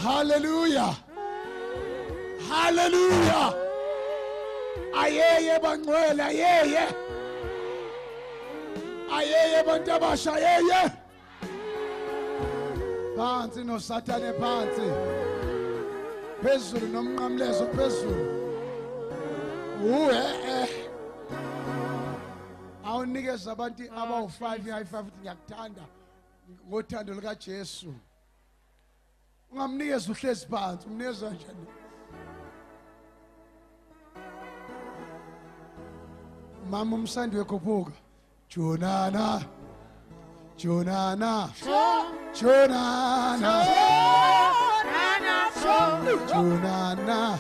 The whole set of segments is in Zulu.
Hallelujah. Hallelujah. Ayeye bangcwele ayeye. Ayeye bantu abasha ayeye. Phansi no Sathane phansi. Phezulu nomnqamlezo phezulu. Awunikeza abantu abawu5 ngiyi5 ngiyakuthanda ngothando lika Jesu. Ungamnikeza uhlezi phansi, umnikeza njani? Mama umsandi wekhuphuka. Jonana. Jonana. Jonana. Jonana.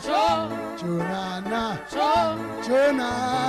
Jonana. Jonana.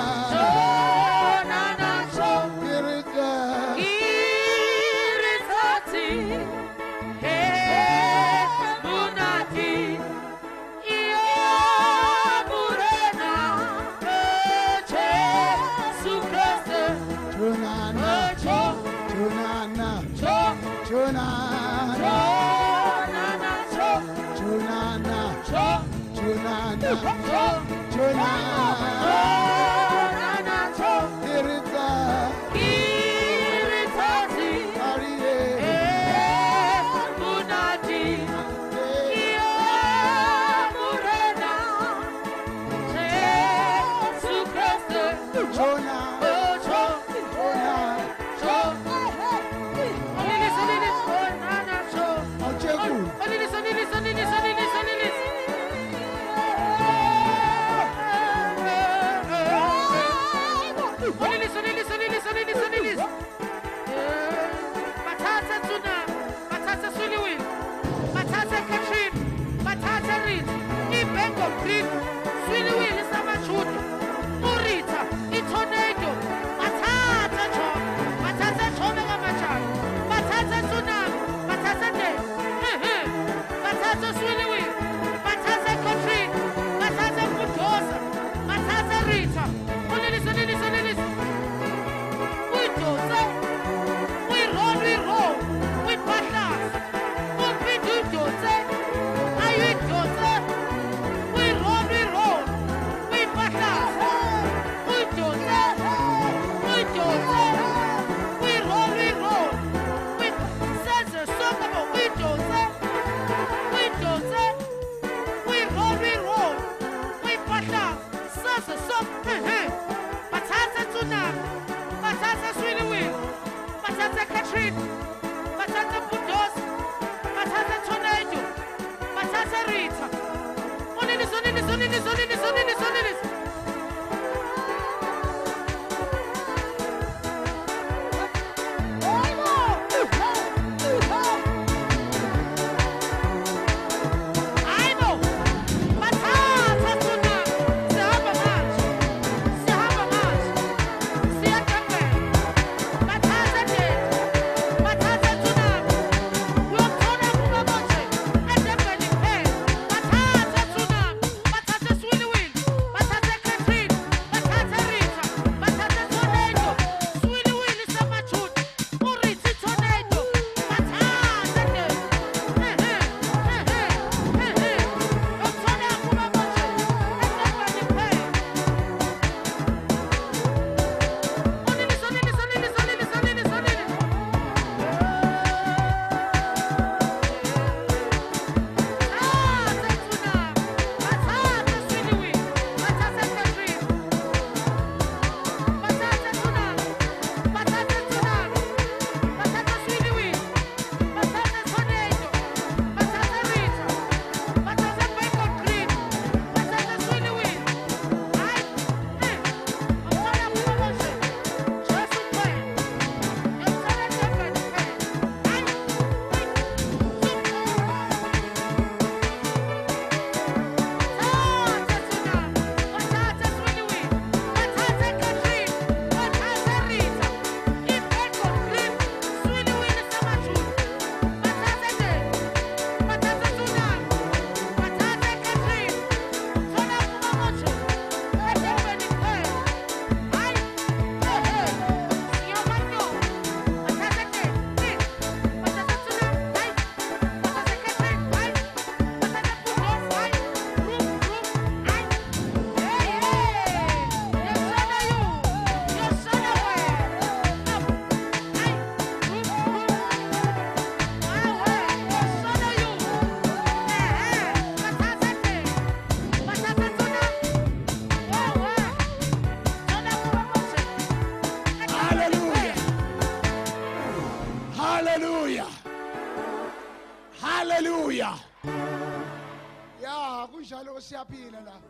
ngoba siyaphila la.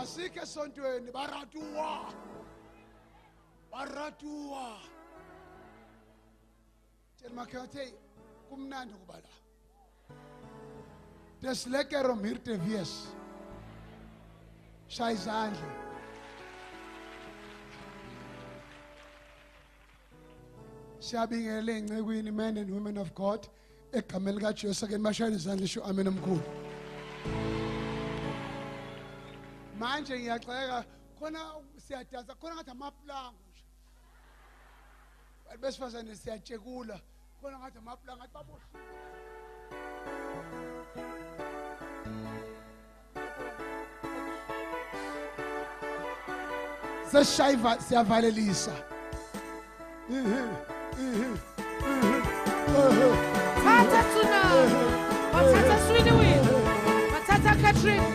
Asikho esontweni baratuwa. Baratuwa. Tell makhethe kumnandi kuba la. Des lekker om hier te wees. Shaya izandla. Siyabingelela ingcekwini men and women of God. Egameni likaJesu ke mashayile izandla sho amen omkhulu. Manje ngiyaxeka khona siyadansa khona ngathi amaplango nje. Besifazane siyatshekula khona ngathi amaplango athi babo. Seshayva siyavalelisa. Tata Tuna, Tata Sweden, Tata Catherine,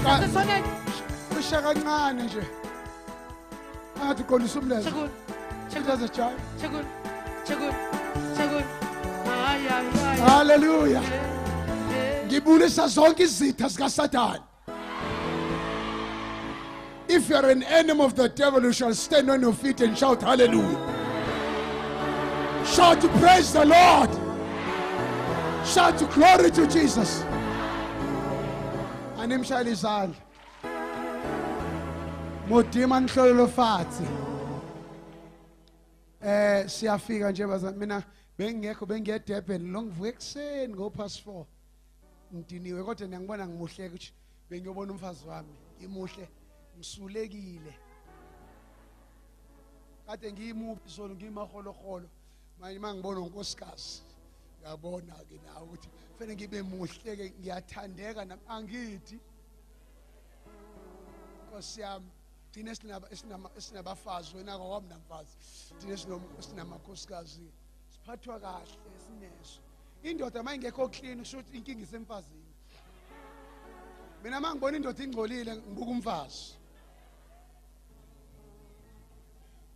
Tata Sonet. Ushaka kancane nje. Angathi uqondisa umlenze. Chagun, Chagun, chagun. Chagun, Chagun, Chagun. Ay, ay, ay. Hallelujah. Ngibulisa zonke izitha zika Satan. If you are an enemy of the devil, you shall stand on your feet and shout hallelujah. Shout to praise the Lord. Shout to glory to Jesus. Animshayile izandla. Modima nhlolo fatsi. Siyafika nje bazana mina bengekho bengiye Durban longivuke ekseni ngo past 4. Ngidiniwe kodwa ngiyangibona ngimuhle ukuthi bengiyobona umfazi wami imuhle ngisulekile. Kade ngiyimuphi sona ngimaholokholo. Manje mangibona unkosikazi ngiyabona ke nawe ukuthi kufanele ngibe muhle ke ngiyathandeka nami angithi Nkosi yami thina sinabafazi wena kwami namfazi thina sinamakhosikazi siphathwa kahle sineso indoda mayingekho clean kusho ukuthi inkinga isemfazini mina mangibona indoda ingcolile ngibuka umfazi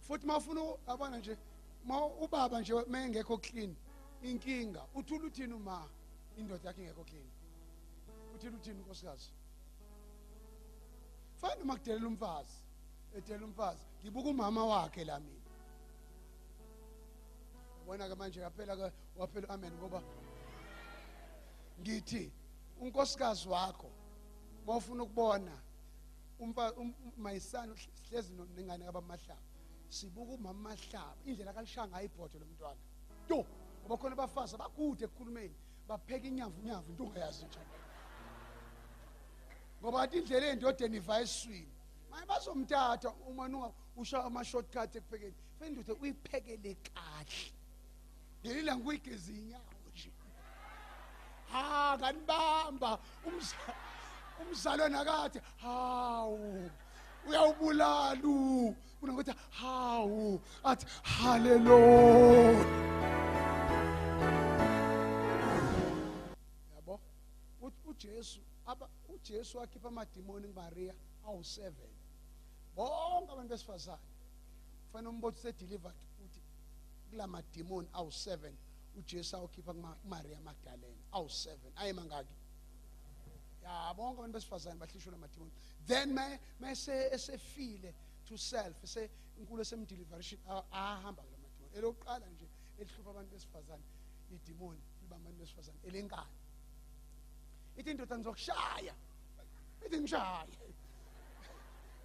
futhi mawufuna abana nje ubaba nje mayengekho clean inkinga uthula uthini uma indoda yakhe ingekho clean uthula uthini unkosikazi fana uma kudelela umfazi edela umfazi ngibuka umama wakhe la mina ubona ke manje yaphela ke waphela amen ngoba ngithi unkosikazi wakho mawufuna ukubona mayisana sihlezi nengane kabamahlaba sibuka umama mahlaba indlela kalishaya ngayo ibhodo lomntwana to ngoba khona bafazi abakude ekukhulumeni bapheka inyavu into ongayazi nje ngoba athi indlela endodeni iva eswini manje bazomthatha uma usha ama shortcut ekuphekeni fanele ukuthi uyiphekele kahle ngelila ngikuyigeza inyawo nje kanibamba umzalo nakathi hawu uyawubulala unokuthi hawu athi hallelujah yabo uJesu wakhipha amadimoni kuMaria awu7 bonke abantu besifazane kufanele umbotho sedelivered uthi kula madimoni awu7 uJesu awukhipha kuMaria Magdalene awu7 ayemangaki ya bonke abantu besifazane bahlishwa amadimoni then mase esefile to self ese inkulu esemdeliveration ahamba kula madimoni elokuqala nje elihlupha abantu besifazane idimoni libamba abantu besifazane elenkani ithi indoda ngizokushaya ithi ngishaya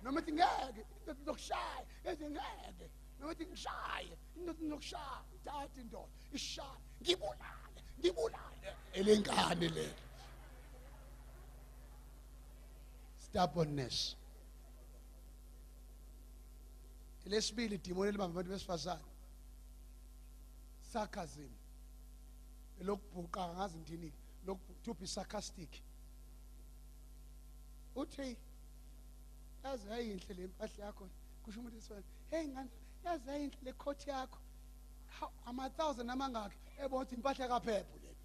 noma ithi ngeke indoda ngizokushaya ithi ngeke noma ithi ngishaye indoda ngizokushaya thatha indoda ishaya ngibulale elenkani le stubbornness lesibili idimoni libamba abantu besifazane sarcasm lokubhuqa ngazi ndini to be sarcastic uthi yazi ayinhle le mpahla yakho kusho umuntu esifana hey ngani yazi ayinhle le coat yakho ama 1000 amangaki ebothi impahla kaphepho le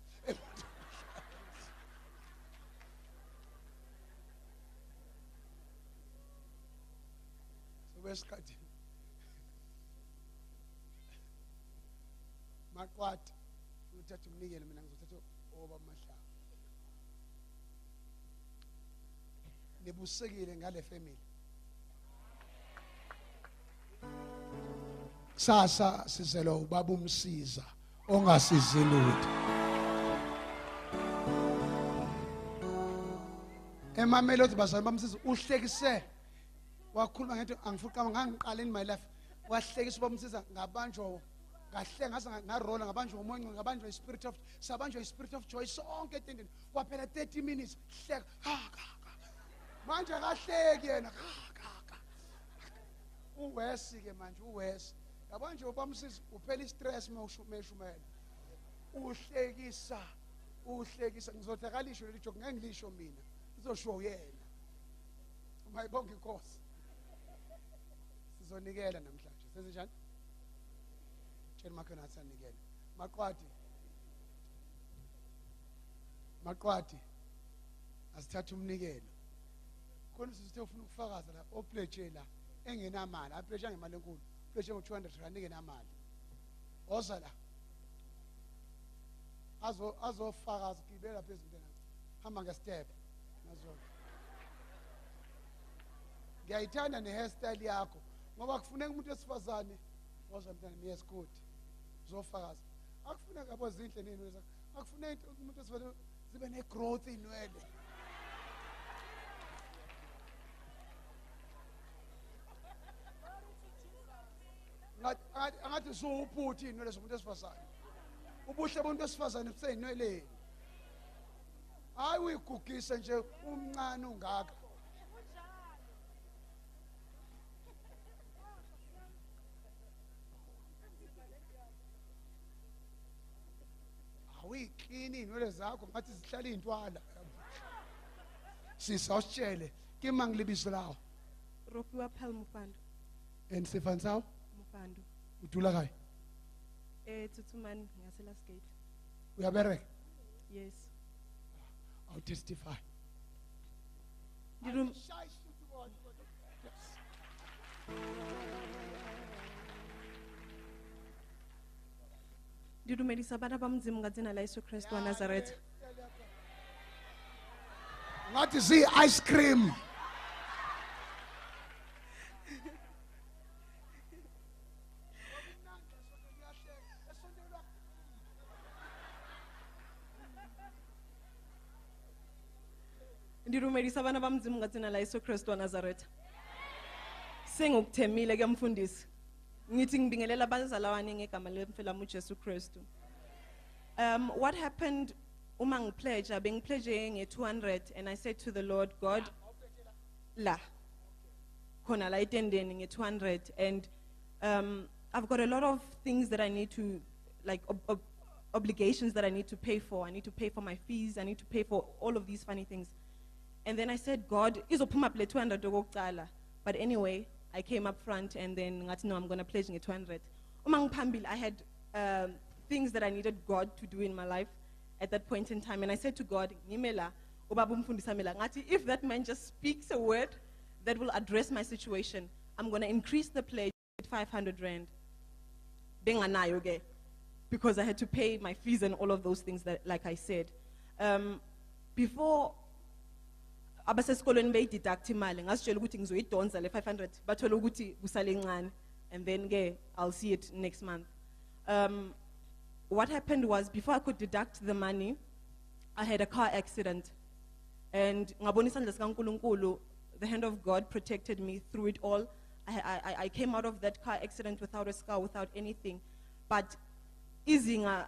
wesikhathi maqwathi uthatha umnikelo mina ngizothatha oba mahlaba nibusekile ngale family. Sasa sizelo ubaba umsiza ongasizi lutho. Emamelodi bazali bamsiza uhlekise wakhuluma ngento angifuna ngangiqala in my life wahlekisa ubamsiza ngabanjwa kahle ngase ngarola ngabanjwa umoya ngabanjwa ispirit of sabanjwa ispirit of joy sonke entendeni kwaphela 30 minutes hleka manje kahleki yena uwesi ke manje uwesi yabanje ubamsiza uphela istress meshumela uhlekisa ngizothakalishwa leli joke ngeke ngilisho mina izosho yena mayibonke inkosi sizonikela namhlanje sezinjani tshela makhona asanikela maqwati asithatha umnikelo khona sisithe ufuna ukufakaza la opledge la engenamali apledge ngemali enkulu pledge ngo200 rand engenamali oza la azofakaza gibela phezulu lapha hamba ngestep nazo ngiyayithanda ne-hairstyle yakho ngoba kufuneka umuntu wesifazane oza mntana yes good uzofakaza akufuneka yabo zinhle nini zakho akufuneka umuntu wesifazane zibe ne-growth inwele angathi suwuphuthi inwele zomuntu wesifazane ubuhle bomuntu wesifazane buseyinweleni hayi uyigugise nje umncane ungaka awuyiklini inwele zakho ngathi zihlala intwala sisa usitshele kima ngilibiso lawo Ropiwa Pel Mufando. and Stefan sawo Mufando. udula kayi Tutuman Ngasela Skate. uyabereka Yes. I'll testify. Ndirum Ndidumedisa bana bamzimu ngadzina la Yesu Kristu wa Nazareth. Ngathi zi ice cream. Ndidumedisa bana bamzimu ngadzina la Yesu Kristu wa Nazareth. Sengokuthemile ke mfundisi. Ngithi ngibingelela abazalwane ngegama lemfela uJesu Kristu. What happened uma ngipledge bengipledge nge200 and I said to the Lord God la khona la itendeni nge200 and I've got a lot of things that I need to like obligations that I need to pay for. I need to pay for my fees, I need to pay for all of these funny things. And then I said, God, izophuma phle 200 okokuqala. But anyway, I came up front and then ngathi no, I'm going to pledge nge200. Uma ngiphambili I had things that I needed God to do in my life at that point in time, and I said to God, ngimela ubaba umfundisa mela ngathi if that man just speaks a word that will address my situation, I'm going to increase the pledge to 500 rand. Benganayo ke, because I had to pay my fees and all of those things that, like I said. Before abasesikolweni beyideduct imali ngasitshela ukuthi ngizoyidonsa le 500 bathola ukuthi kusale incane and then ke I'll see it next month. What happened was before I could deduct the money, I had a car accident, and ngabona isandla sikaNkulunkulu, the hand of God protected me through it all. I came out of that car accident without a scar, without anything, but izinga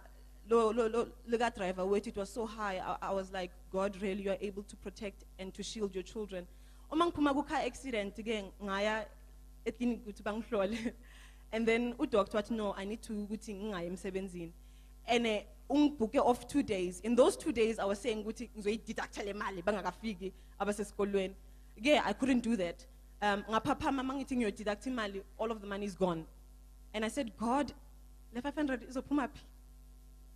the driver weight, it was so high. I was like, God, really, you are able to protect and to shield your children. Uma ngiphuma ku car accident again ngaya eklinik ukuthi bangihlole, and then udoctor wathi no, I need to ukuthi ngingayi emsebenzini, and ungibook off 2 days. In those 2 days I was saying ukuthi ngizoyideducta le mali bangakafiki abasesikolweni. Yeah, I couldn't do that. Ngapha mama ngithi ngiyodeducta imali, all of the money is gone. And I said, God, le 500 izophuma phi?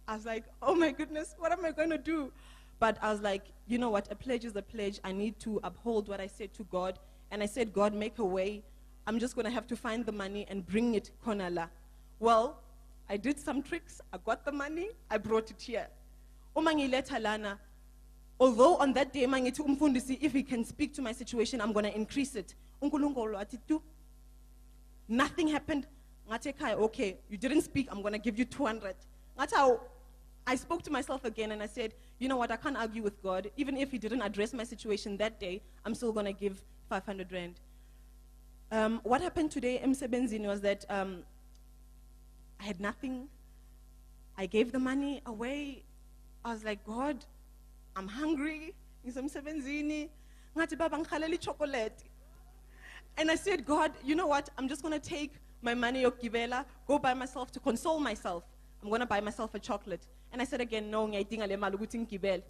I was like, oh my goodness, what am I going to do? But I was like, you know what, a pledge is a pledge. I need to uphold what I said to God. And I said, God, make a way. I'm just going to have to find the money and bring it konala. Well, I did some tricks. I got the money. I brought it here. Uma ngileta lana, although on that day mangithi umfundisi if he can speak to my situation I'm going to increase it. uNkulunkulu wathi tu. Nothing happened. Ngathi ekhaya, okay, you didn't speak, I'm going to give you 200. Ngathi I spoke to myself again and I said, you know what, I can't argue with God. Even if he didn't address my situation that day, I'm still going to give 500 rand. What happened today, Msebenzini, was that I had nothing. I gave the money away. I was like, God, I'm hungry. Msebenzini. Ngathi baba ngikhalela chocolate. And I said, God, you know what, I'm just going to take my money yokugibela, go buy myself to console myself. I'm going to buy myself a chocolate. And I said again, no, ngiyayidinga le mali ukuthi ngigibele.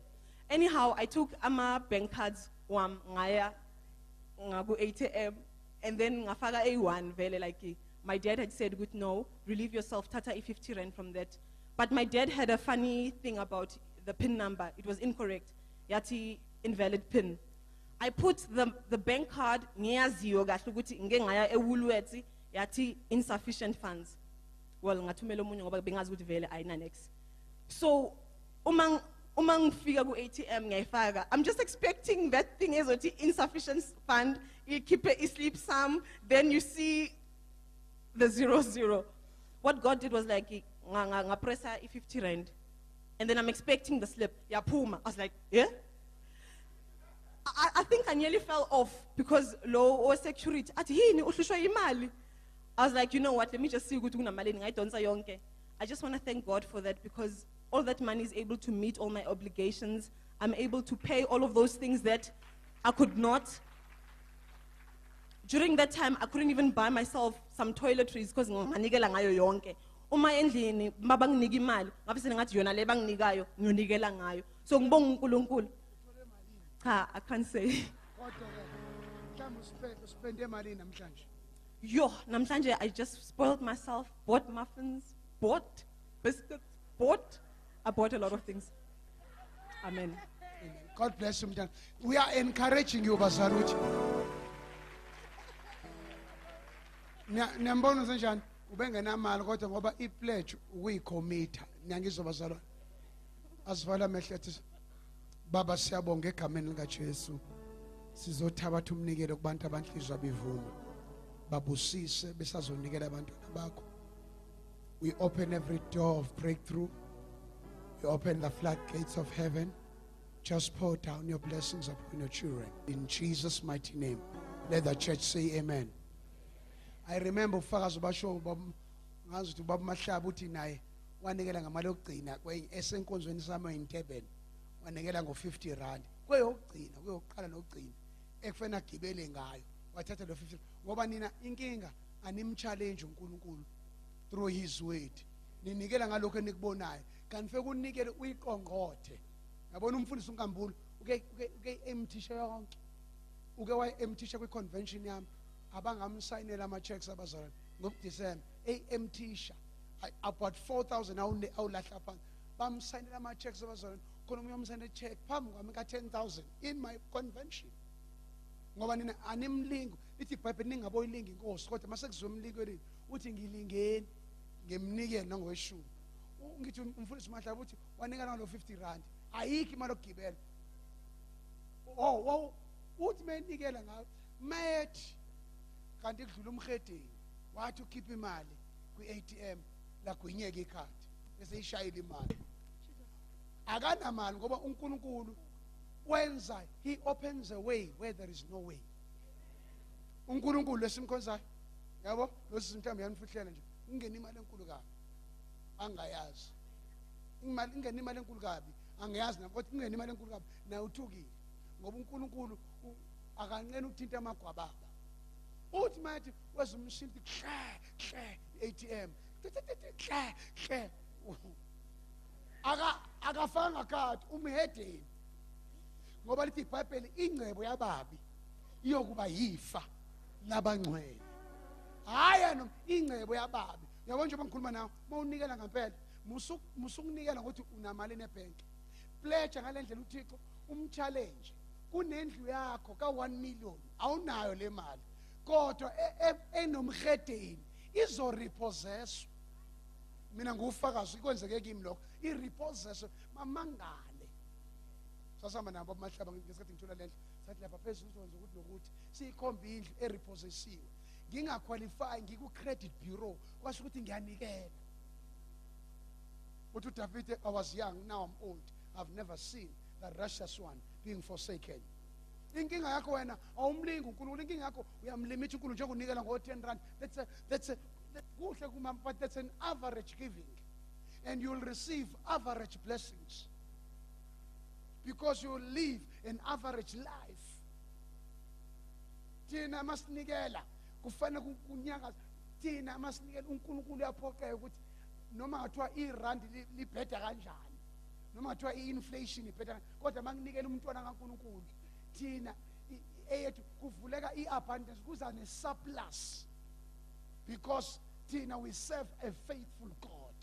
Anyhow, I took ama bank cards wam ngaya ngaku ATM and then ngafaka A1 vele like my dad had said, good, no, relieve yourself, tata i50 rand from that. But my dad had a funny thing about the PIN number. It was incorrect. Yati invalid PIN. I put the bank card ngiyaziyo kahle ukuthi ngeke ngaya eWoolworths yati insufficient funds. Well, ngathumela omunye ngoba bengazi ukuthi vele ayina next. So, umang ngifika ku ATM ngiyayifaka. I'm just expecting that thing ezothi insufficient fund, keep it sleep some, then you see the 00. What God did was like ngapressa i50 rand. And then I'm expecting the slip. Yaphuma. I was like, yeah? I think I nearly fell off because law or security. Athi yini uhlushwa imali. I was like, you know what, let me just see ukuthi kunamalini ngayidonsa yonke. I just want to thank God for that because all that money is able to meet all my obligations. I'm able to pay all of those things that I could not. During that time, I couldn't even buy myself some toiletries because nganikela ngayo yonke. Uma endlini mabanginike imali, ngabe sengathi yona le banginikayo ngiyonikela ngayo. So ngibonga uNkulunkulu. Cha, I can't say. Spend money namhlanje. Yo, namhlanje I just spoiled myself, bought muffins, bought biscuits, I bought a lot of things. Amen. Amen. God bless you, mntana. We are encouraging you, Bazaruchi. Niyambona senjani? Ubengenamali kodwa ngoba ipledge ukuyicommita. Niyangizobazalwane. Asivala amehlo Baba siyabonga egameni lika Jesu. Sizothabatha umnikelo kubantu abanhlizwa bivuma. Babusise besazonikela abantwana bakho. We open every door of breakthrough. We open the floodgates of heaven. Just pour down your blessings upon your children. In Jesus' mighty name. Let the church say amen. I remember ufakazi basho ngazi ukuthi baba Mahlaba uthi naye wanikela ngamali yokugcina esenkonzweni sami eInTurban. Wanikela ngo50 rand. Kweyokugcina, kweyokuqala nokugcina. Ekufena agibele ngayo. Wathatha lo 50 ngoba nina inkinga animchallenge uNkulunkulu through his word. Ninikela ngalokho enikubonayo. Kanti feke unikele uyiqongqothe. Yabona umfundisi uNkambulu uke emthisha yonke. Uke wa emthisha kwiconvention yami abangamsayinela ama checks abazalwane ngoDecember emthisha about 4,000 awulahla phansi. Bamsayinela ama checks abazalwane khona umuntu umsayinela check phambi kwami ka 10,000 in my convention. Ngoba nina animlingo lithi iBhayibheli ningaboyilinga inkosi kodwa mase kuzwe umlikeleni uthi ngilingeni ngemnikelo nangoweshumi. Ngithi umfundisi Mahlaba uthi wanikana lo 50 rand ayikho imali yokugibela. Oh uthi menikela ngayo methi kanti kudlula umhedeni wathi ukhipha imali kwi-ATM la gwinyeka ikhadi bese ishayile imali. Akanamali ngoba uNkulunkulu wenza, he opens a way where there is no way. uNkulunkulu lesimkhonzayo yabo losisi mhlambe yanifihlela nje ungena imali enkulu kabi angayazi imali ingena imali enkulu kabi angayazi kodwa ingena imali enkulu kabi naye uthukile ngoba uNkulunkulu akanqena ukuthinta amagwababa. Uthi mathi wezumshinti ATM akafanga khadi umhedeni ngoba lithi iBhayibheli ingcebo yababi iyokuba yifa labangcwele. Haya no ingcebo yababi. Yabona nje bangikhuluma nawe mawunikela ngempela musukunikela ngokuthi unamali nebhank. Pledge ngalendlela uThixo umchallenge. Kunendlu yakho ka 1 million awunayo le mali. Kodwa enomhedeni izo repossess. Mina ngufakazi ikwenzeke kimi lokho. I repossess mamangale. sasihamba nabo amahlaba ngesikhathi ngithola lendlu sathi lapha phezulu uzokwenza ukuthi nokuthi siyikhomba indlu erepossessiwe ngingaqualify ngiku-credit bureau kwasho ukuthi ngiyanikela. But uDavid, I was young, now I'm old. I've never seen the righteous one being forsaken. Inkinga yakho wena awumlingi uNkulunkulu, inkinga yakho uyamlimit uNkulunkulu njengoba unikela ngo-10 rand. That's kuhle kuma, but that's an average giving, and you'll receive average blessings because you will live an average life. Thina masinikela kufanele kunyaka, thina masinikela uNkulunkulu uyaphoqeka ukuthi noma ngathiwa irandi libheda kanjani, noma ngathiwa i-inflation ibheda, kodwa manginikela umntwana kaNkulunkulu thina eyethu kuvuleka i-abundance, kuza ne-surplus, because thina we serve a faithful God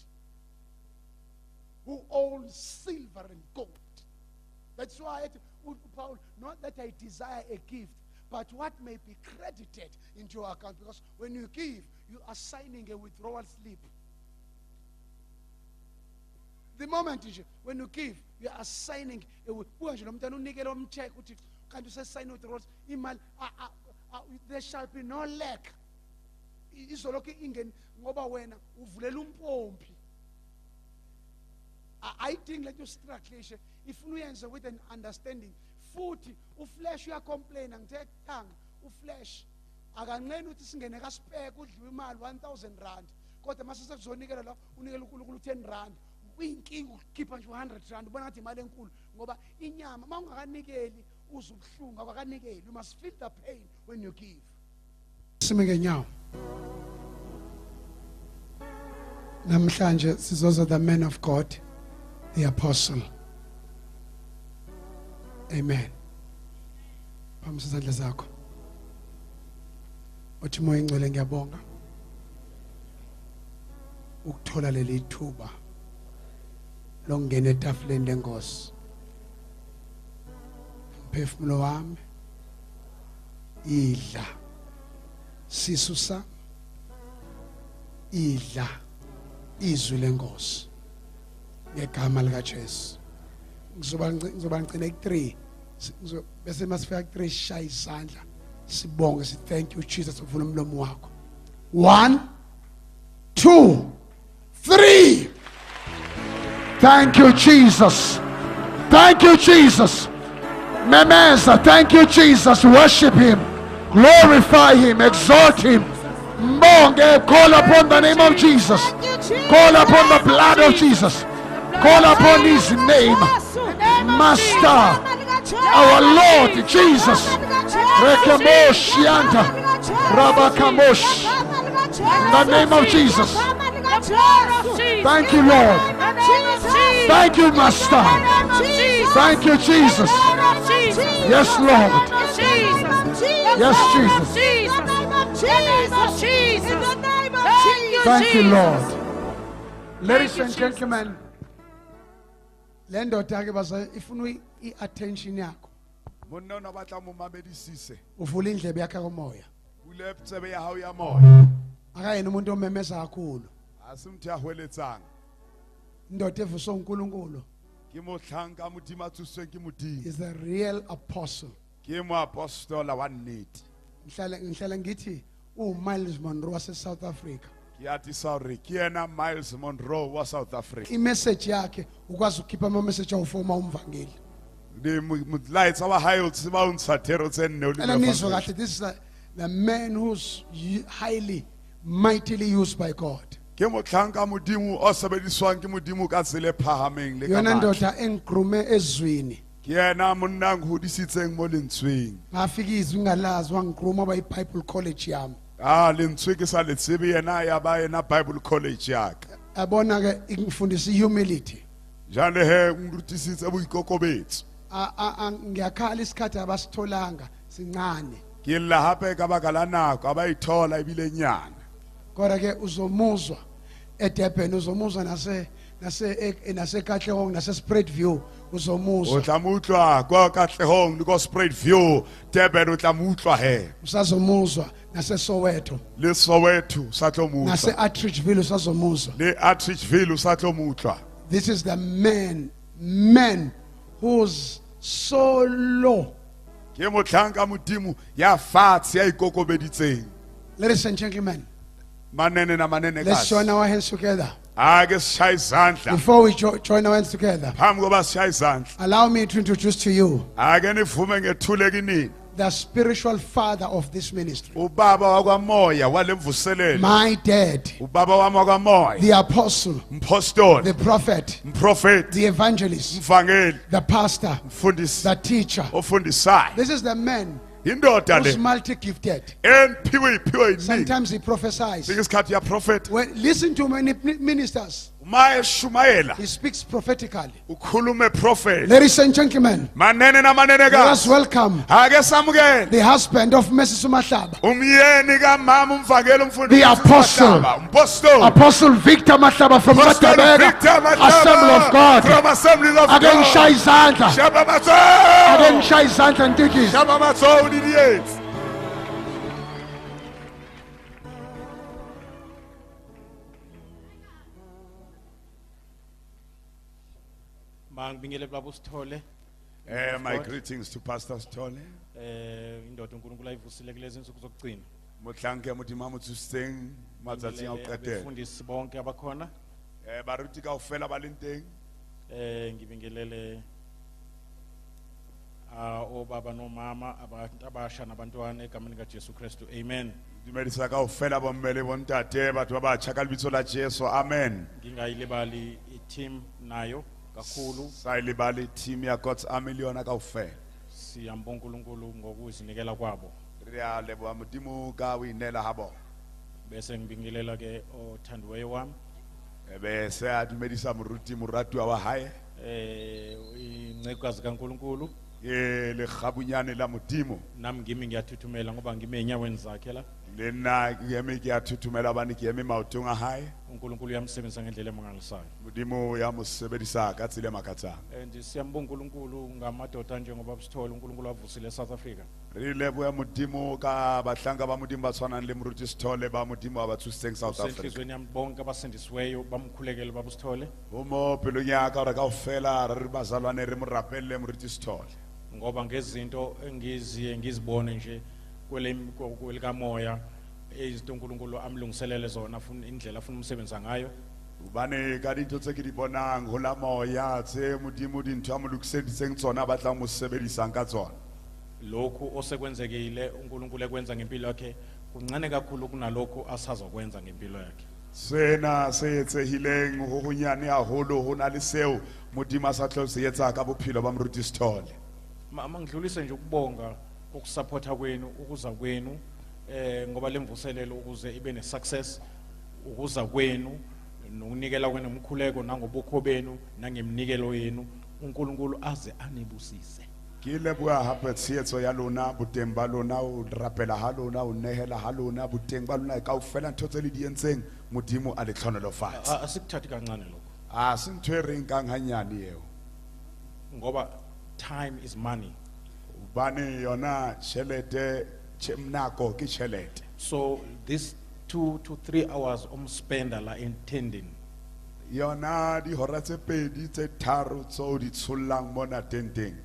who owns silver and gold. That's why Paul, not that I desire a gift, but what may be credited into your account, because when you give, you are signing a withdrawal slip. The moment when you give, you are signing a there shall be no lack. I think let you struggle if you answer with an understanding. Food, flesh you are complaining, take tongue, flesh. Akanqena uthi singene ka spare kudliwa imali 1000 rand. Kodwa masise kuzonikela la unikela uNkulunkulu 10 rand. Uyinkinga ukukhipha nje 100 rand ubona ngathi imali enkulu ngoba inyama mawungakanikeli uzubuhlungu abakanikeli. You must feel the pain when you give. Simeke nyawo. Namhlanje sizoza the man of God, the apostle. Amen. Phamisa izandla zakho. Uthi moya ingcwele ngiyabonga ukuthola leli thuba lokungena etafuleni lenkosi. Umphefumulo wami idla, sisu sami idla izwi lenkosi ngegama lika Jesu. Ngizoba ngicina ku3 bese masifika ku3 shaya izandla sibonge si thank you Jesus uvula umlomo wakho. 1 2 3. Thank you Jesus. Thank you Jesus. Memeza, thank you Jesus. Worship him, glorify him, exalt him. Mbonge, call upon the name of Jesus. Call upon the blood of Jesus. Call upon his name. Master, our Lord Jesus. Rekemosh yanta, Rabakamosh. In the name of Jesus. Thank you, Lord. Thank you, Master. Thank you, Jesus. Yes, Lord. Yes, Jesus. Thank you, Lord. Ladies and gentlemen, lendoda ke baza ifuna i-attention yakho. Monna batla mo mamedisise. Uvula indlebe yakhe komoya. Bule tsebe ya hao ya moya. Akayena umuntu omemeza kakhulu. Asimthi ahweletsang. Indoda evusa uNkulunkulu Ke mohlanka modimo tsusweng ke modimo. is a real apostle. Ke mo apostola wa nnete. Ngihlala ngithi Miles Monroe wase South Africa. Ke atisa hore ke yena Miles Monroe wa South Africa. I-message yakhe ukwazi ukukhipha ama-message awufoma umvangeli. Ndi mudlights aba highlights ba untsathero tsenne And nizwe kahle, this is the man who's highly mightily used by God. Ke mohlanka modimo o sebediswang ke modimo ka tsele phahameng le ka Yona matla. ndoda engigrume ezwini. Ke yena monna nghodisitseng mo lentsweng. Ngafika izwi ngalazi wangigruma by Bible College yami. Lentswe ke sa le tsebe yena ya ba yena Bible College yaka. Abona ke ingifundisa humility. Jale he ngrutisitse boikokobetso. Ngiyakhala isikhathi abasitholanga sincane. Ke la hape ka baka la nako aba ithola ibile nyana. Kodwa ke uzomuzwa eDurban, uzomuzwa nase Katlehong nase Spread View O uzomuzwa. tla mutlwa kwa Katlehong le ko Spread View Durban o tla mutlwa he. Usazomuzwa nase Soweto Le Soweto sa tlo nase mutlwa. Atteridgeville usazomuzwa. Le Atteridgeville sa tlo mutlwa. This is the man whose solo. ke motlhanka modimo ya fatshe ya ikokobeditseng Ladies and gentlemen, manene na manene let's join kasi our hands together. ake sishaye izandla Before we join our hands together, phambi koba sishaye izandla allow me to introduce to you ake nivume ngethule kinini the spiritual father of this ministry, ubaba wakwamoya walemvuselelo my dad, ubaba wami wakwamoya the apostle, mpostoli the prophet, mprofeti the evangelist, mvangeli the pastor, mfundisi the teacher. ofundisayo This is the man indoda who's le multi-gifted. emphiwe yiningi Sometimes he prophesies. isikhathi ya prophet Listen to many ministers. uma eshumayela He speaks prophetically. ukhulume prophet Ladies and gentlemen, manene na manene let us kasi welcome ake samukele the husband of Mrs. Mahlaba, umyeni kamama umvangeli umfundisi The apostle. mpostoli Apostle Victor Mahlaba from Apostle Matabega, Victor Mahlaba Assembly of God. from Assemblies of Again, God Shai Zandla. shaba Again, matso Shai Zandla and Dickies. shaba matso udidiyethu Mangibingele baba usithole my greetings to Pastor Stole indoda uNkulunkulu ayivusile kulezi insuku zokugcina. motlhanke modimo mo tsitseng matsatsi a o qetela Abafundisi bonke abakhona baruti kaofela ba leng teng ngibingelele obaba nomama abantu abasha nabantwana egameni kaJesu Kristu. Amen. dumedisa kaofela bomme le bontate batho ba batjha ka lebitso la Jesu amen Ngingayilibali i-team nayo kakhulu. sa ilebale team ya God's Army le yona kaofela Siyambonga uNkulunkulu ngokuzinikela kwabo. re a leboha modimo ka o inela ha bona Bese ngibingelela ke othandiweyo wami ebe se a dumedisa moruti moratuwa wa hae incekukazi kaNkulunkulu. ke le gabunyane la modimo Nami ngimi ngiyathuthumela ngoba ngime enyaweni zakhe la. le nna ke eme ke a thuthumela bane ke eme maotong a hae uNkulunkulu uyamsebenzisa ngendlela emangalisayo. modimo ya mo sebedisa ka tsela e makatsang And siyambonga uNkulunkulu ngamadoda njengoba busithole uNkulunkulu avusile eSouth Africa. re leboya modimo ka bahlanga ba modimo ba tshwanang le moruti Sithole ba modimo wa ba thusitseng South Africa Senhlizweni yami bonke abasindisiweyo bamkhulekele babusithole umo pelong ya ka re kaofela re bazalwane re mo rapelle moruti Sithole ngoba ngezinto engiziye ngizibone nje kwelikamoya izinto uNkulunkulu amlungiselele zona afuna indlela afuna umsebenza ngayo. ubane ka dintho tse ke di bonang ho la moya tse modimo dintho a mo lokiseditseng tsona ba tla mo sebedisang ka tsona Lokhu osekwenzekile uNkulunkulu ekwenza ngempilo yakhe kuncane kakhulu kunalokho asazokwenza ngempilo yakhe. sena se etsehileng ho honyane haholo ho na le seo modimo a sa tlo se etsa ka bophelo ba moruti Sithole Mangidlulise nje ukubonga ukusupporta kwenu ukuza kwenu ngoba lemvuselelo ukuze ibe ne success ukuza kwenu nokunikela kwenu umkhuleko nangobukho benu nangemnikelo yenu uNkulunkulu aze anibusise. ke leboha hape tshehetso ya lona boteng ba lona o rapela ha lona o nehela ha lona boteng ba lona kaofela ntho tse le di entseng modimo a le tlhonolofatse Asikuthathi kancane lokho a se ntho e reng kang hanyane eo ngoba time is money. bane yona tjhelete nako ke tjhelete So this 2 to 3 hours umspenda la intending yona di hora tse pedi tse tharo tso di tshollang mona tenteng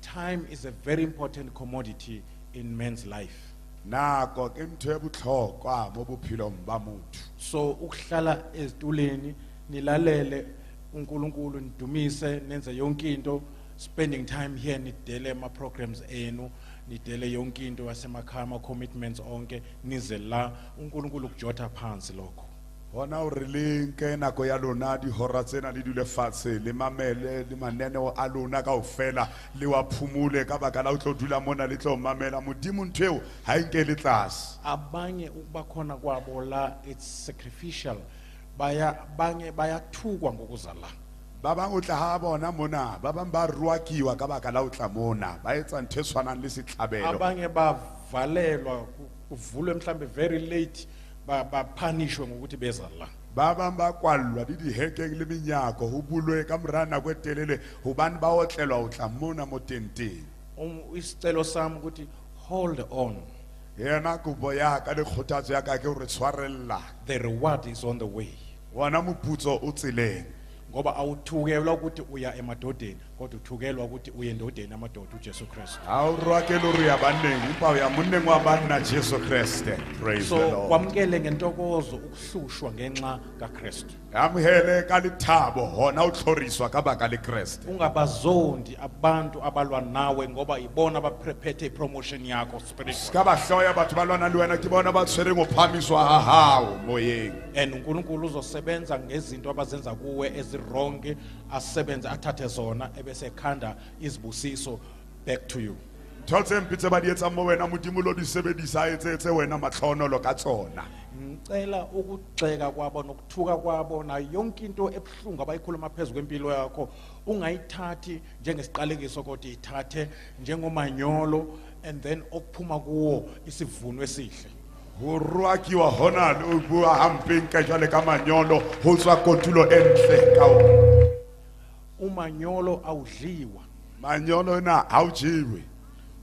time is a very important commodity in man's life. nako ke ntho e botlhokwa mo bophelong ba motho So ukuhlala ezituleni nilalele uNkulunkulu nidumise nenze yonke into spending time here nidele ama programs enu nidele yonke into yasemakhaya ama commitments onke nize la uNkulunkulu ukujotha phansi lokho. hona o re le nke nako ya lona di hora tsena le dule fatshe le mamele le maneneo a lona kaofela le wa phumule ka baka la o tlo dula mona le tlo mamela modimo ntho eo ha e nke le tlase Abanye ukuba khona kwabo la it's sacrificial banye bayathukwa ngokuza la. ba bang o tla ha bona mona ba bang ba ruakiwa ka baka la o tla mona ba etsa ntho e tshwanang le setlhabelo Abanye bavalelwa kuvulwe mhlambe very late bapunishwe ngokuthi beza la. ba bang ba kwallwa di dihekeng le menyako ho bulwe ka mora nako e telele hobane ba otlelwa o tla mona mo tenteng Isicelo sami ukuthi hold on, yena kopo ya ka le kgothatso ya ka ke hore tshwarella the reward is on the way. wona moputso o tseleng Ngoba awuthukelwa ukuthi uya emadodeni kodwa uthukelwa ukuthi uyendodeni amadoda uJesu Kristu. Ha o rwakela uri ya banneng empa o ya monneng wa banna Jesu Kriste. Praise the So Lord. kwamkele ngentokozo ukuhlushwa ngenxa kaKristu. Amhele ka lethabo hona o tlhoriswa ka baka le Kriste. Ungabazondi abantu abalwa nawe ngoba ibona abaphethe ipromotion yakho spiritual. Ska ba hloya batho ba lwana le wena ke bona ba tshwereng go phamiswa ha hao moyeng. And uNkulunkulu uzosebenza ngezinto abazenza kuwe ezironke, asebenza athathe zona ebese ekhanda izibusiso back to you. Thotse mpitse ba di etsa mo wena modimo lo di sebedisa etse wena matlhonolo ka tsona. Ngicela ukugxeka kwabo nokuthuka kwabo na yonke into ebuhlungu abayikhuluma phezulu kwempilo yakho ungayithathi njengesiqalekiso kodwa ithathe njengomanyolo and then okuphuma kuwo isivuno esihle. Ho rwakiwa hona le o bua hampeng ka jwale ka manyolo ho tswa kotulo e ntle ka o. Umanyolo awudliwa Manyolo na ha o jiwe.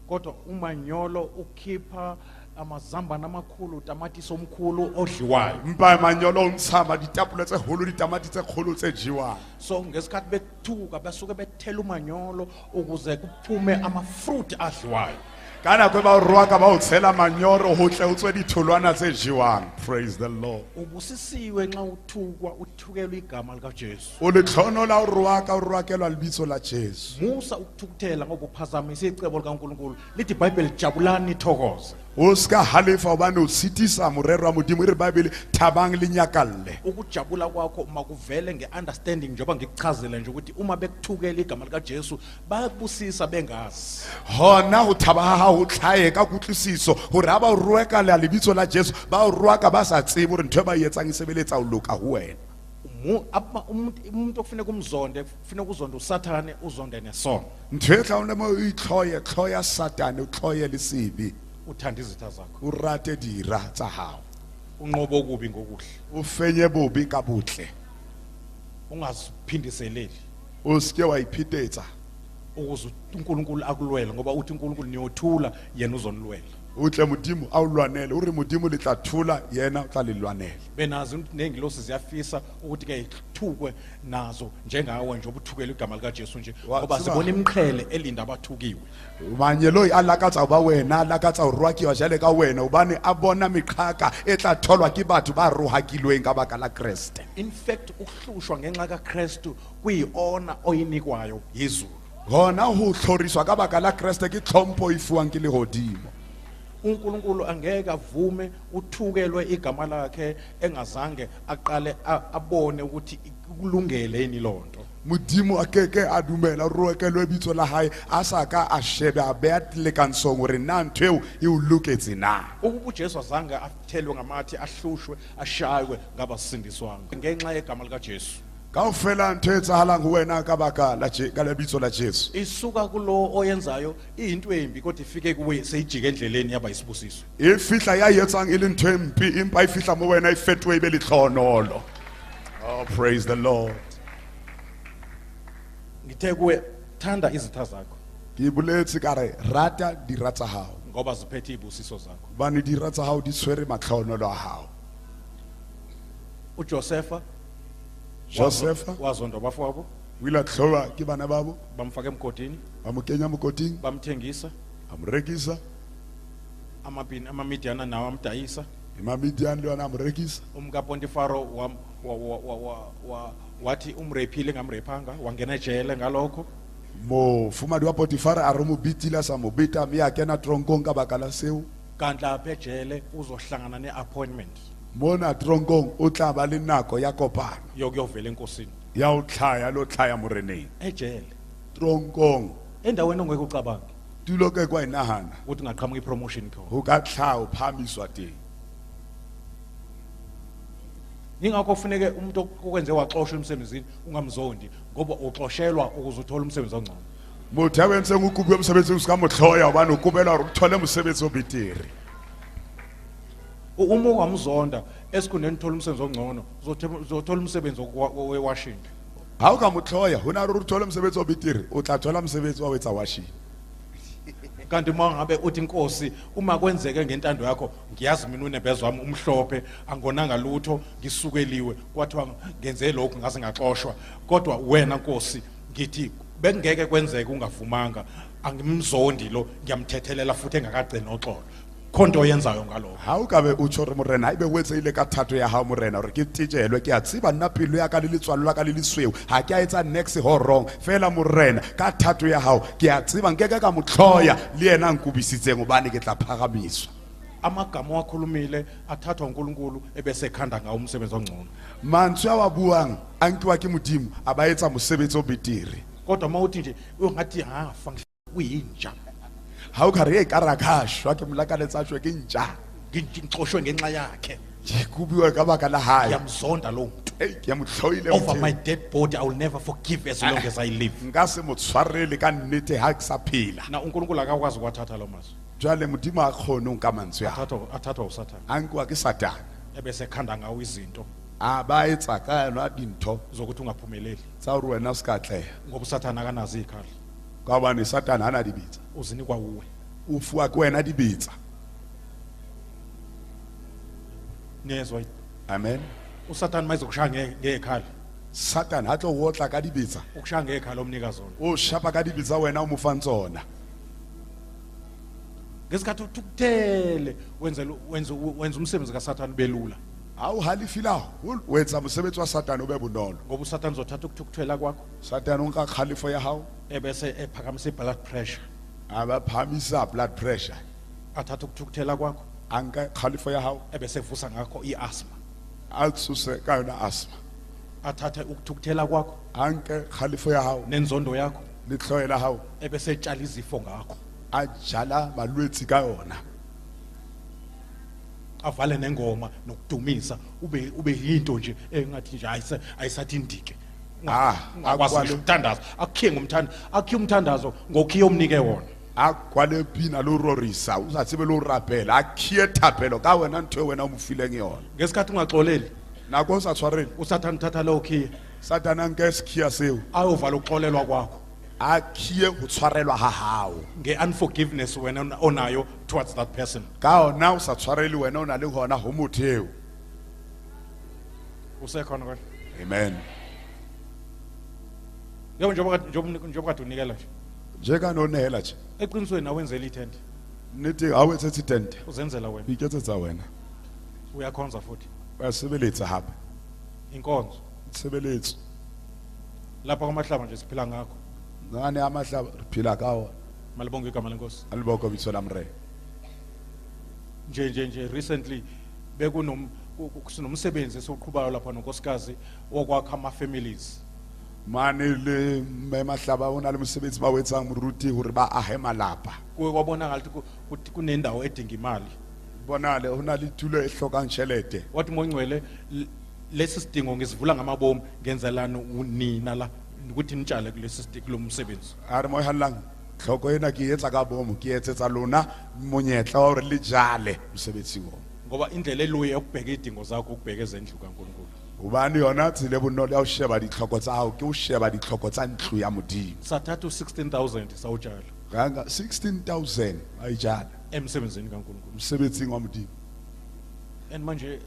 kodwa umanyolo ukhipha amazambane amakhulu, tamatisi omkhulu odliwayo. Mpa manyolo o ntshama ditapole tse holo ditamati tse kgolo tse jiwang. So ngesikhathi bethuka basuke bethela umanyolo ukuze kuphume amafruit adliwayo. Kana kwe ba o rwaka ba o tshela manyoro ho tle o tswe ditholwana tse jiwang. Praise the Lord. Ubusisiwe nxa uthukwa uthukelwa igama likaJesu. O le tlhonola o rwaka o rwakelwa lebitso la Jesu. Musa ukuthukuthela ngoba uphazamisa icebo likaNkulunkulu. Lithi iBhayibheli jabulani nithokoze. O ska halefa obane o sitisa morero wa modimo re Bible thabang le nyakalle. Ukujabula kwakho makuvele ngeunderstanding njengoba ngikuchazela nje ukuthi uma bekuthukela igama likaJesu bayabusisa bengazi. Hona ho thaba ha ho tlhae ka kutlwisiso hore ha ba o rweka le lebitso la Jesu ba o rwaka ba sa tsebe hore ntwe ba etsang isebeletsa o loka ho wena. Umuntu okufanele kumzonde kufanele uzonde uSathane uzonde nesono. Ntwe tla ona mo itlhoye tlhoya Satane o tlhoye le sibi. Uthanda izitha zakho. O rate dira tsa hao. Unqobo okubi ngokuhle. O fenye bobi ka botle. Ungaziphindiseleli. O ske wa iphitetsa. Ukuze uNkulunkulu akulwele ngoba uthi uNkulunkulu niyothula yena uzonilwela. Utle modimo a o lwanele o re modimo le tla thula yena o tla le lwanela. Benazi nengilosi ziyafisa ukuthi ke ithukwe nazo njengawe nje obuthukela igama likaJesu nje ngoba sibona imqhele elinda abathukiwe. Manyelo a lakatsa ba wena lakatsa o rwakiwa jale ka wena obane a bona meqhaka e tla tholwa ke batho ba rohakilweng ka baka la Kriste. In fact ukuhlushwa ngenxa kaKristu kuyiona oyinikwayo yizulu. Hona ho hloriswa ka baka la Kriste ke tlhompho ifuwang ke lehodimo. uNkulunkulu angeke avume uthukelwe igama lakhe engazange aqale abone ukuthi kulungele yini lonto. Modimo akeke a dumela roekelwe bitso la hae a saka a shebe a beya tilekansong hore na ntweo e o loketse na. Ukuba uJesu azange athelwe ngamathi ahlushwe ashaywe ngabasindiswanga ngenxa yegama likaJesu. Kaofela ntho e tsahalang ho wena ka baka la ka lebitso la Jesu. Isuka kulo oyenzayo into embi kodwa ifike kuwe seyijike endleleni yaba isibusiso. E fihla ya etsang e le ntho e mpi empa e fihla mo wena e fetwe e be le tlhonolo. Oh, praise the Lord. Ngithe kuwe thanda izitha zakho Ke boletse ka re rata dira tsa hao. ngoba ziphethe ibusiso zakho. Bane dira tsa hao di tshwere matlhonolo a hao. uJosepha wazonda bafowabo wila tlhoba ke bana babo bamfaka emgodini ba mo kenya mokoting bamthengisa amrekisa amamidiana nawo amdayisa imamidian le ona amrekisa umkaPontifaro wathi umrephile ngamrephanga wangena ejele ngalokho. mo fumadi wa Potifara a re mo bitila sa mo beta me ya kena tronkong ka baka la seo. Kanti lapha ejele uzohlangana neappointment Mona tronkong o tla ba le nako ya kopano yokuyovela enkosini ya o tlhaya lo tlhaya moreneng ejele tronkong endaweni ongeke ucabanga tulo ke kwa inahana ukuthi ngaqhamuka ipromotion khona. ho ka tlhao phamiswa teng. Ingakho kufuneke umuntu okwenze waxoshwa emsebenzini ungamzondi ngoba uxoshelwa ukuze uthole umsebenzi ongcono. Motho a wentseng o kubuwe mosebetsi o ska mo tlhoya hobane o kubela hore o thole mosebetsi o betere. Uma ungamzonda esikhundleni thola umsebenzi ongcono uzothola umsebenzi wewashing. Ha o ka mo tlhoya hona re o thole mosebetsi o betere o tla thola mosebetsi wa wetsa washing. Kanti mangabe uthi inkosi uma kwenzeke ngentando yakho ngiyazi mina unebhezi wami umhlophe angonanga lutho ngisukeliwe kwathiwa ngenze lokhu ngaze ngaxoshwa kodwa wena Nkosi ngithi bekungeke kwenzeke ungavumanga angimzondi lo ngiyamthethelela futhi engakagcini noxolo khonto oyenzayo ngaloko ha o ka be o tshore morena ha ibe o etseile ka thato ya hao morena hore ke titjelwe ke a tseba nna pelo ya ka le letswalo la ka le lesweu ha ke a etsa next ho wrong fela morena ka thato ya hao ke a tseba nkeke ka motlhoya le yena nkubisitseng obane ke tla phagamiswa amagama wakhulumile athathwa uNkulunkulu ebese ekhanda ngawo umsebenzi ongcono mantswe a wa buang a nkiwa ke modimo a ba etsa mosebetsi o betere kodwa mawuthi nje ungathi ha kuyinja ha o ka re e ka rakashwa ke molakaletsa shwe ke ntja ngixoshwe ngenxa yakhe kubiwa ka baka la hae ngiyamzonda lo muntu ke motlhoile over my dead body I will never forgive as long as I live nka se motshwarele ka nnete ha ke sa phela na uNkulunkulu akakwazi kwathatha lo maso jwale modimo a khone nka mantswe ya athathwa uSathane a nkiwa ke satana ebese ekhanda ngawo izinto a ba etsa ka yona dintho zokuthi ungaphumeleli tsa hore wena se ka tleha ngoba uSathane akanazi ikhali ka bane satana hana dibetsa uzinikwa uwe o fuwa ke wena dibetsa nezwa amen uSathane mayizokushaya ngekhali satana ha tlo wotla ka dibetsa ukushaya ngekhali omnika zona o shapa ka dibetsa wena o mo fa tsona ngesikhathi ukuthele wenza umsebenzi kaSathane belula ha o halifila o etsa mosebetsi wa satana o be bonolo ngoba uSathane uzothatha ukuthukuthela kwakho satana o nka khalifo ya hao ebese ephakamisa blood pressure aba phamisa blood pressure athatha ukuthukuthela kwakho anka khalifo ya hao ebese evusa ngakho iasthma atsuse ka yona asthma athatha ukuthukuthela kwakho anke khalifo ya hao nenzondo yakho lihloela hao ebese etshala izifo ngakho ajala malwetsi ka yona avale nengoma nokudumisa ube yinto nje engathi nje ayisathi indike akwazi ukuthandaza akhiye ngomthanda akhiye umthandazo ngokhiye omnike wona akwale pina lo rorisa usatsibe lo rapela akhiye thapelo ka wena ntwe wena umfile ngiyona ngesikhathi ungaxoleli nako sa tshwarele uSathane thatha lo khiye satana nke skhiya seo ayovala ukuxolelwa kwakho akhiye go tshwarelwa ha hao ngeunforgiveness wena onayo towards that person ka ona o sa tshwarele wena ona le hona ho motheo usekhona kwena amen yebo njengoba kade unikela nje njeka nonela nje eqinisweni awenzela ithente nithi awethe tent uzenzela wena iketsetsa wena uyakhonza futhi basebeletsa hapa inkonzo sebeletsa lapha kwamahlaba nje siphila ngakho ngane amahlaba riphila kawo malibonga igama lenkosi aliboko bitsola mre nje recently bekunomsebenzi esiqhubhayo lapha nonkosikazi okwakha ama families mane le memahlaba ona le mosebetsi ba wetsang moruti hore ba ahe malapa kuwe kwabona ngathi kunendawo edinga imali bonale hona le tulo e hlokang tšhelete wathi mongcwele lesi sidingo ngisivula ngamabomu ngenzelana unina la ukuthi nitshale kulesi sidingo lomsebenzi are mo halang hloko ena ke etsa ka bomo ke etsetsa lona monyetla wa hore le jale mosebetsi wo ngoba indlela eluye ukubheka idingo zakho ukubheka ezendlu kaNkulunkulu ubani yona tsile bonolo ya o sheba ditlhoko tsa hao ke o sheba ditlhoko tsa ntlo ya modimo sathatha 16000 sawutshala ganga 16000 ayijala emsebenzini kaNkulunkulu msebenzini wa modimo and manje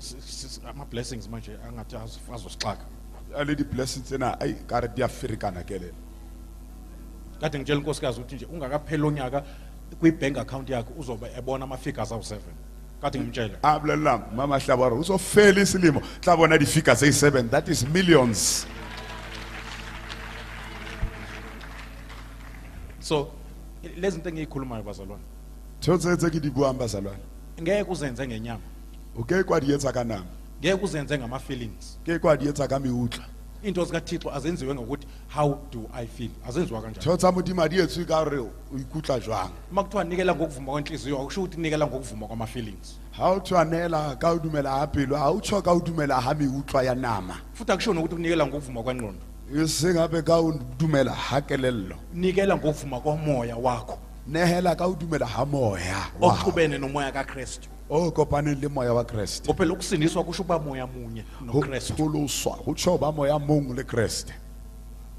ama blessings manje angathi azosixaka ale di blessings tsena ay ka re di africana kelele kade ngitshela unkosikazi ukuthi nje ungakaphela onyaka kwi bank account yakho uzoba ebona ama figures awu7 kade ngimtshela ablelam mama hlabaro uzofela isilimo tla bona di figures ay7 that is millions so lezi zinto engiyikhulumayo bazalwane thotsetse ke di buang bazalwane ngeke uzenze ngenyama okay kwa di etsa ka nama ngeke uzenze ngama feelings ke kwa di etsa ka miutla into zikaThixo azenziwe ngokuthi how do I feel azenziwa kanjani thotsa modimo di etswe ka re o ikutla jwang makuthiwa nikela ngokuvuma kwenhliziyo akusho ukuthi nikela ngokuvuma kwama feelings ha o tshwanela ka o dumela ha pelo ha o tsho ka o dumela ha miutla ya nama futhi akusho nokuthi unikela ngokuvuma kwengqondo e se gape ka o dumela ha kelello nikela ngokuvuma komoya wakho nehela ka o dumela ha moya oqhubene nomoya kaKristu o kopane le moya wa Kriste phela ukusindiswa kusho ba moya munye noKristu holoswa ho tsho ba moya mong le Kriste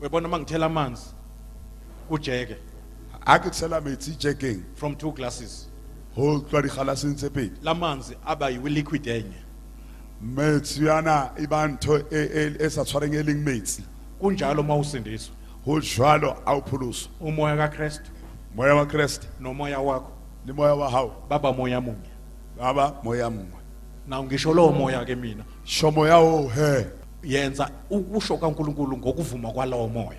uyabona mangithela amanzi kujeke a ke tshela metsi jekeng from 2 glasses ho tloa digalaseng tse pedi lamanzi aba yi liquid enye metsi yana e ba ntho e sa tshwareng e leng metsi kunjalo mawusindiswa ho jwalo awuphuluso umoya kaKristu moya wa Kriste nomoya wakho le moya wa hao baba moya munye. baba moya mongwe Na ngisho lo moya ke mina shomo yawo he yenza ukusho kaNkulunkulu ngokuvuma kwalawo moya.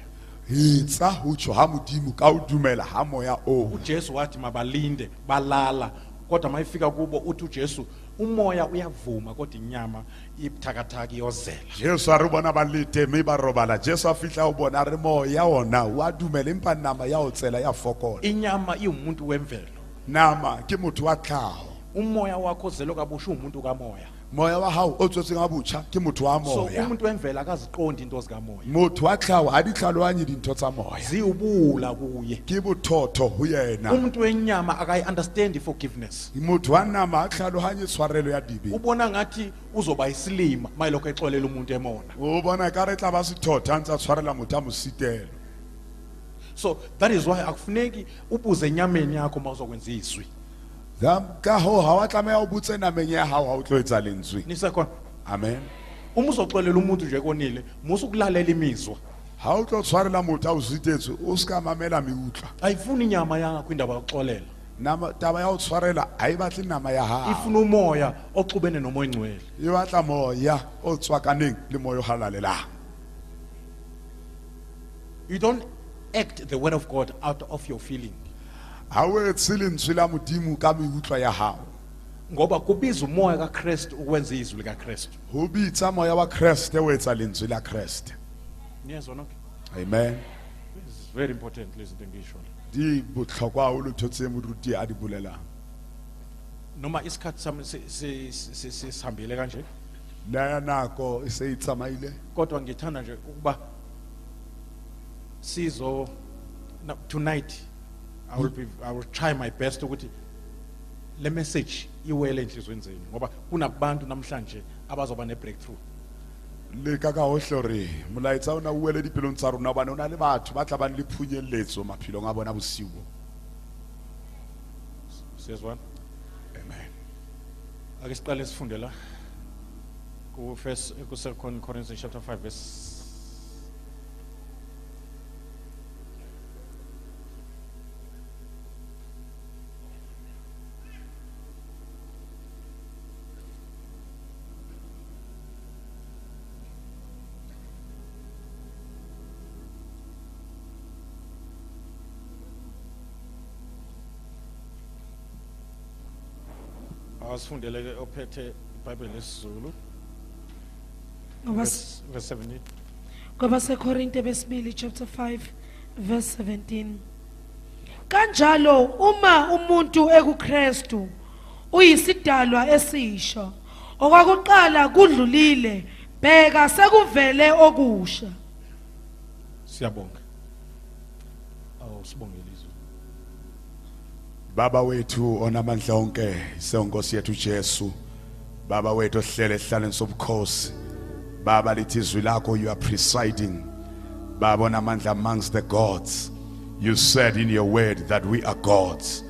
hitsa utsho ha modimo ka o dumela ha moya o uJesu wathi mabalinde balala kodwa mayifika kubo uthi uJesu umoya uyavuma kodwa inyama ibuthakathaka iyozela. Jesu a re bona ba lete me ba robala Jesu a fihla o bona re moya ona wa dumela empa nama ya o tsela ya fokola Inyama iwumuntu wemvelo. nama ke motho wa tlhaho Umoya wakho zelo kabusha umuntu kamoya. moya wa hao o tswetseng a botjha ke motho wa So moya umuntu wemvelo akaziqondi into zikamoya. motho wa tlhaho ha di tlhalwanye dintho tsa moya Ziubula kuye. ke bothotho ho yena Umuntu wenyama akayi understand forgiveness. motho wa nama a tlhalohanye tshwarelo ya dibe Ubona ngathi uzoba isilima mayilokho exolela umuntu emona. o bona ka re tla ba sethotha ntsa tshwarela motho a mositelo So that is why akufuneki ubuze enyameni yakho mawuzokwenza izwi. ka ho ha wa tlameha o butse nameng ya hao ha o tlo etsa lentswe Nisekhona amen uma uzoxolela umuntu nje konile musu ukulalela imizwa. ha o tlo tshwarela motho a o sitetswe o ska mamela meutla Ayifuni inyama yakho indaba yokuxolela. nama taba ya o tshwarela ha e batle nama ya hao Ifuna umoya oxubene nomoya engcwele. e batla moya o tswakaneng le moya o halalelang You don't act the word of God out of your feeling. ha o etse lentswe la modimo ka meutla ya hao Ngoba kubiza umoya kaKristu ukwenza izwi likaKristu. ho bitsa moya wa Kriste o etsa lentswe la Kriste Niyezwa nonke? amen It's very important listen to ngisho. di botlhokwa o lo thotse moruti a di bolelang Noma isikhathi sami sihambile kanje naya nako e se e tsamaile kodwa ngithanda nje ukuba sizo tonight I will try my best ukuthi le message iwele enhlizweni zenu ngoba kunabantu namhlanje abazoba ne breakthrough. le ka ka hohle re molaetsa ona o wele dipelong tsa rona bana ona le batho ba tla ba le phunyelletso maphilong a bona bosiu Siyezwana? amen Ake siqale sifunde la ku first ku 2 Corinthians chapter 5 verse asifundele ophethe iBhayibheli lesizulu verse 17. Ngoba seKorinte besibili chapter 5 verse 17. Kanjalo uma umuntu ekuKristu uyisidalwa esisha okwakuqala kudlulile bheka sekuvele okusha. Siyabonga. Sibongele izwi. baba wethu onamandla onke senkosi yethu Jesu baba wethu ohlele ehlaleni sobukhosi baba lithi izwi lakho you are presiding baba onamandla amongst the gods you said in your word that we are gods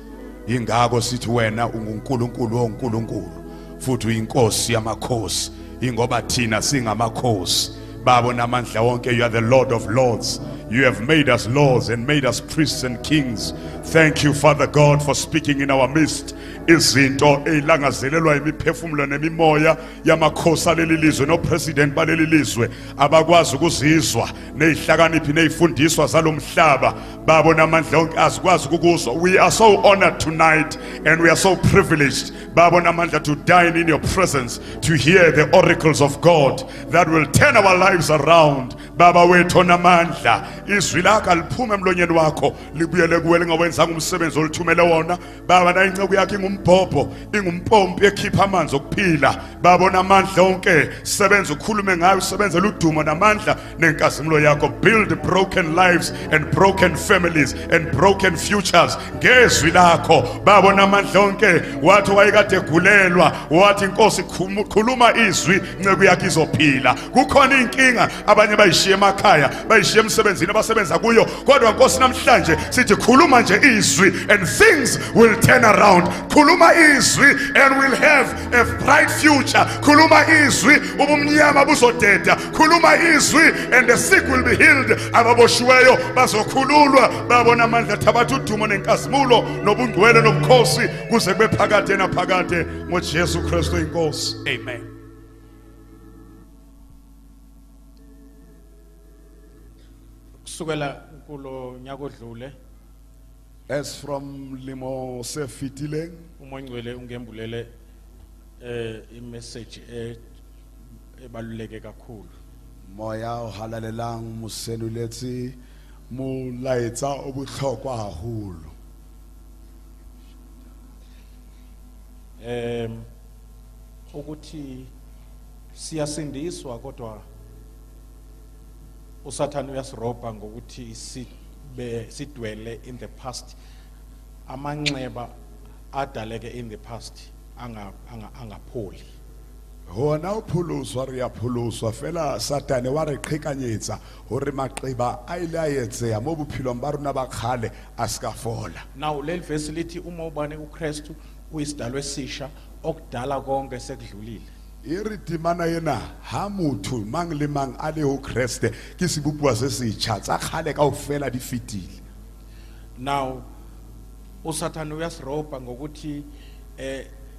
ingako sithi wena unguNkulunkulu wonkulunkulu futhi uyinkosi yamakhosi ingoba thina singamakhosi baba onamandla wonke you are the Lord of lords. You have made us lords and made us priests and kings. Thank you, Father God, for speaking in our midst. Izinto elangazelelwa imiphefumulo nemimoya yamakhosi aleli lizwe no president baleli lizwe abakwazi ukuzizwa nezihlakaniphi nezifundiswa zalomhlaba babo namandla onke azikwazi ukuzwa. We are so honored tonight and we are so privileged babo namandla to dine in your presence, to hear the oracles of God that will turn our lives around. Baba wethu namandla izwi lakho aliphume emlonyeni wakho libuyele kuwele ngawenzanga umsebenzi olithumele wona baba na inceke yakhe ingumbhobho ingumpompi ekhipha amanzi okuphila baba namandla onke sebenza ukhulume ngayo usebenzele udumo namandla nenkazimulo yakho. Build broken lives and broken faith families and broken futures. Ngezwi lakho babona amandla onke wathi wayekade egulelwa wathi inkosi khuluma izwi nceke yakhe izophila. Kukhona inkinga abanye bayishiye emakhaya bayishiye emsebenzini abasebenza kuyo kodwa inkosi namhlanje sithi khuluma nje izwi and things will turn around. Khuluma izwi and we'll have a bright future. Khuluma izwi ubumnyama buzodeda. Khuluma izwi and the sick will be healed. Ababoshiweyo bazokhululwa babona amandla thabatha udumo nenkazimulo nobungcwele nobukhosi kuze kube phakade naphakade ngoJesu Kristu inkosi. Amen. kusukela kulo nyaka odlule As from limo se fitileng uMongcwele ungembulele imessage ebaluleke kakhulu. moya o halalelang mosenuletsi mo laetsa o bohlokwa haholo. Ukuthi siyasindiswa kodwa uSathane uyasirobha ngokuthi sidwele in the past. Amanxeba adaleke in the past angapholi. Hona uphuluswa re ya phuluswa fela Satane wa re qhekanyetsa hore maqeba a ile a etseya mo bophelong ba rona ba khale a ska fola. Now leli verse lithi uma ubane uKristu uyisidalwe esisha okudala konke sekudlulile. Iri timana yena ha motho mang le mang a le ho Kriste ke sebopua se setsha tsa khale kaofela di fetile. Now uSathane uyasirobha ngokuthi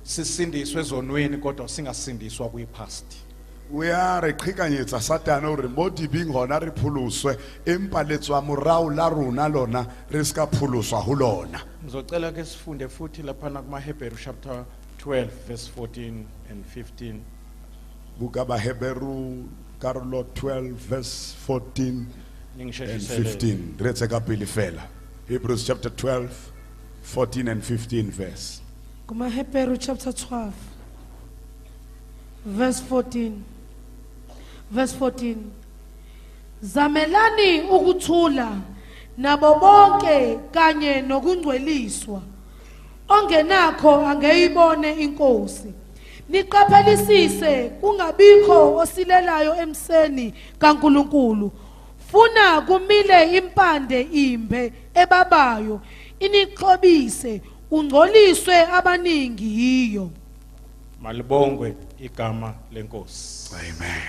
sisindiswe ezonweni kodwa singasindiswa kwi-past. Uya re qhekanyetsa Satane hore mo dibing hona re phuluswe empa letswa morao la rona lona re ska phuluswa ho lona. Ngizocela ke sifunde futhi lapha kumaHebheru chapter 12 verse 14 and 15. Buka ba Hebrew Karolo 12 verse 14 and 15. Re tse ka pele fela. Hebrews chapter 12 14 and 15 verse. KumaHebheru chapter 12 verse 14. Verse 14. Zamelani ukuthula nabo bonke kanye nokungcweliswa ongenakho angeyibone inkosi. Niqaphelisise kungabikho osilelayo emseni kaNkuluNkulu. Funa kumile impande imbe ebabayo inixhobise ungcoliswe abaningi yiyo. Malibongwe igama lenkosi. Amen.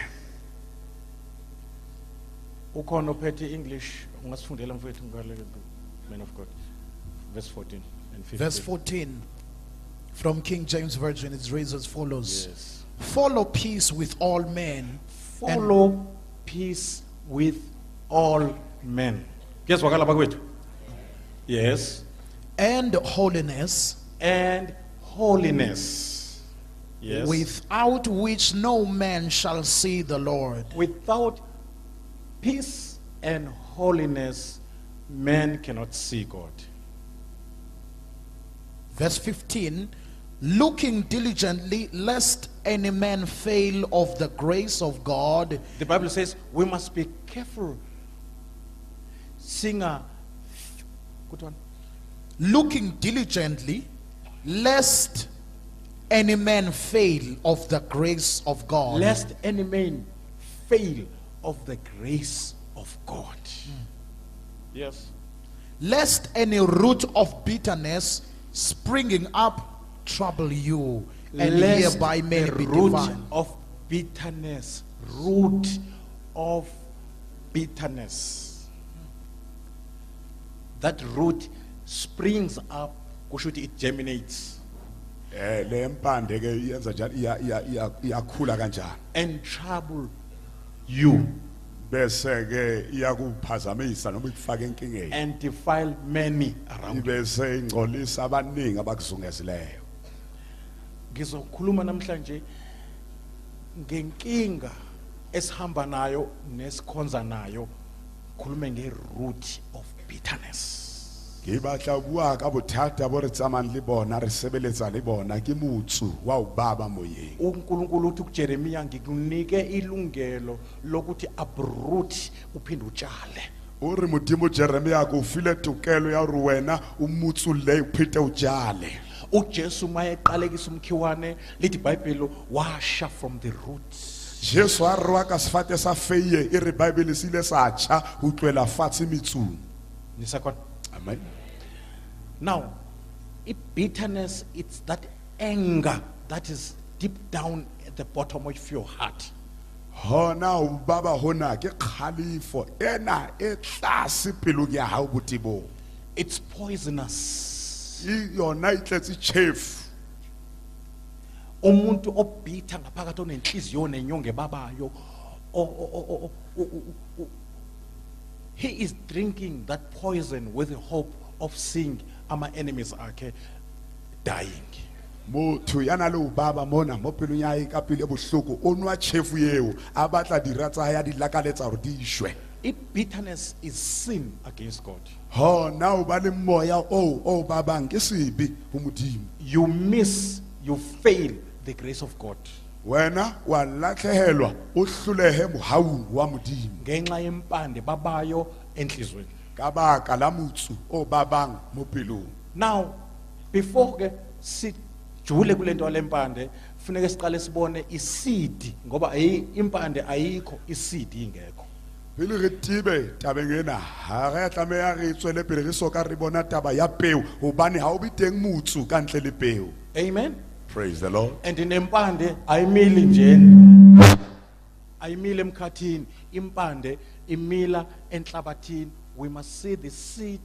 Ukhona ophethe English ungasifundela mfowethu ngale man of God. Verse 14 and 15. Verse 14 from King James Version, it reads as follows. Yes. Follow peace with all men. Follow peace with all men. Yes, wakala bakwethu. Yes. And holiness. And holiness. Yes. Without which no man shall see the Lord. Without peace and holiness, man cannot see God. Verse 15, looking diligently lest any man fail of the grace of God. The Bible says we must be careful. Singer, good one. Looking diligently lest any man fail of the grace of God. Lest any man fail of the grace of God. Yes. Lest any root of bitterness springing up trouble you, and Lest hereby may the be root divine. of bitterness. Root of bitterness. That root springs up, kushuthi it germinates Le mpande ke yenza njalo iyakhula kanjani. and trouble you Bese ke iyakuphazamisa noma ikufaka enkingeni. and defile many around you. Bese ingcolisa abaningi abakuzungezileyo. Ngizokhuluma namhlanje ngenkinga esihamba nayo nesikhonza nayo, khulume ngeroot of bitterness. Ngibatla bua ka bothata bo re tsamayang le bona re sebeletsa le bona ke motsu wa ubaba moyeng. uNkulunkulu uthi kuJeremiya ngikunike ilungelo lokuthi uproot uphinde utshale. o re modimo Jeremia ko file tokelo ya hore wena o mutsulle o phete o jale. uJesu mayeqalekisa umkhiwane lithi iBhayibheli washa from the roots. Jesu a re wa ka sefate sa feye e re Bible se ile sa tjha ho tloela fatshe metsung. Nisakona? Amen. Now, bitterness, it's that anger that is deep down at the bottom of your heart. Hona o baba hona ke khalifo ena e tlase pelong ya hao botebo. It's poisonous. Yona e tletse chef. Umuntu obitha ngaphakathi onenhliziyo nenyonge babayo he is drinking that poison with the hope of seeing ama enemies akhe dying. Motho ya na le o baba mona mo pelong ya hae ka pele e bohloko o nwa chef yeo a batla dira tsa ya di lakaletsa hore di ishwe. Bitterness is sin against God. Hona o ba le moya o babang ke sebe ho modimo. You fail the grace of God. Wena wa latlehelwa o hlolehe mohaung wa modimo Ngenxa yempande babayo enhlizweni. ka baka la mutsu o babang mo pelong. Now, before ke sijule kulento lempande, kufanele siqale sibone isidi ngoba impande ayikho isidi ingekho. Pele re tibe tabeng ena ha re tlameha re tswele pele re soka re bona taba ya peo hobane ha o biteng mutsu ka ntle le peo. Amen. Praise the Lord. And nempande ayimili njeni. Ayimili emkhathini, impande imila enhlabathini. We must see the seed